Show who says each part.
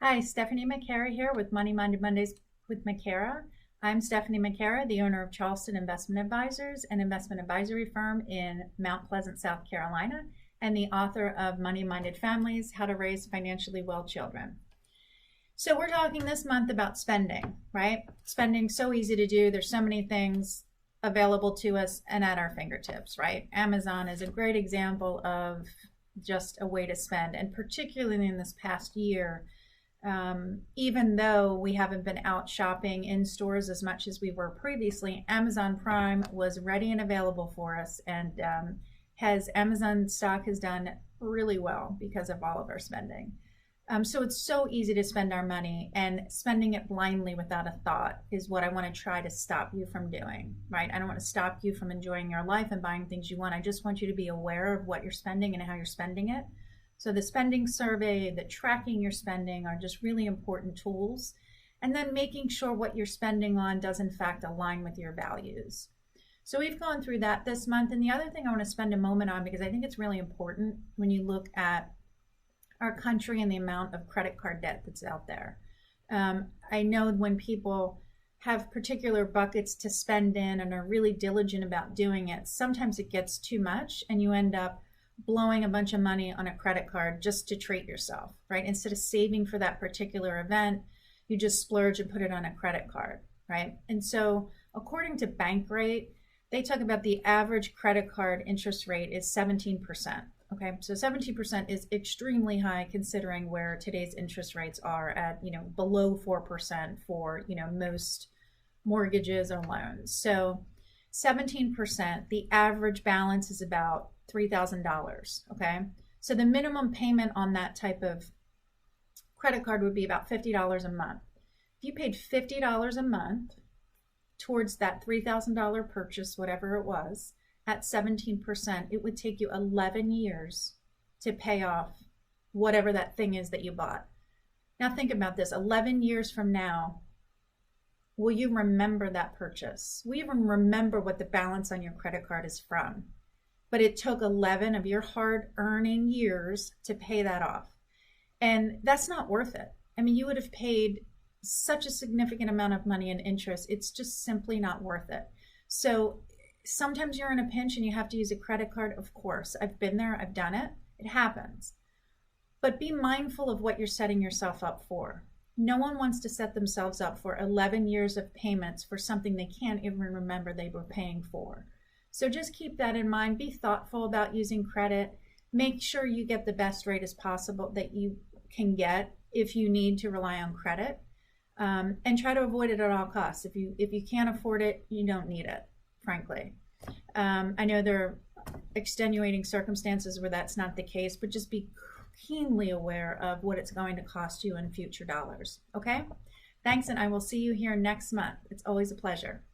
Speaker 1: Hi, Stephanie Mackara here with Money Minded Mondays with Mackara. I'm Stephanie Mackara, the owner of Charleston Investment Advisors, an investment advisory firm in Mount Pleasant, South Carolina, and the author of Money Minded Families, How to Raise Financially Well Children. So we're talking this month about spending, right? Spending so easy to do. There's so many things available to us and at our fingertips, right? Amazon is a great example of just a way to spend, and particularly in this past year, even though we haven't been out shopping in stores as much as we were previously, Amazon Prime was ready and available for us, and has Amazon stock has done really well because of all of our spending. So it's so easy to spend our money, and spending it blindly without a thought is what I want to try to stop you from doing, right? I don't want to stop you from enjoying your life and buying things you want. I just want you to be aware of what you're spending and how you're spending it. So the spending survey, the tracking your spending are just really important tools. And then making sure what you're spending on does in fact align with your values. So we've gone through that this month. And the other thing I want to spend a moment on, because I think it's really important when you look at our country and the amount of credit card debt that's out there. I know when people have particular buckets to spend in and are really diligent about doing it, sometimes it gets too much and you end up blowing a bunch of money on a credit card just to treat yourself, right? Instead of saving for that particular event, you just splurge and put it on a credit card, right? And so according to Bankrate, they talk about the average credit card interest rate is 17%. Okay, so 17% is extremely high considering where today's interest rates are at, below 4% for, most mortgages or loans. So 17%, the average balance is about $3,000. Okay, so the minimum payment on that type of credit card would be about $50 a month. If you paid $50 a month towards that $3,000 purchase, whatever it was, at 17%, it would take you 11 years to pay off whatever that thing is that you bought. Now think about this. 11 years from now, will you remember that purchase? Will you even remember what the balance on your credit card is from? But it took 11 of your hard-earning years to pay that off. And that's not worth it. I mean, you would have paid such a significant amount of money in interest. It's just simply not worth it. So sometimes you're in a pinch and you have to use a credit card. Of course, I've been there, I've done it. It happens. But be mindful of what you're setting yourself up for. No one wants to set themselves up for 11 years of payments for something they can't even remember they were paying for. So just keep that in mind. Be thoughtful about using credit. Make sure you get the best rate as possible that you can get if you need to rely on credit. And try to avoid it at all costs. If you can't afford it, you don't need it, frankly. I know there are extenuating circumstances where that's not the case, but just be keenly aware of what it's going to cost you in future dollars. Okay? Thanks, and I will see you here next month. It's always a pleasure.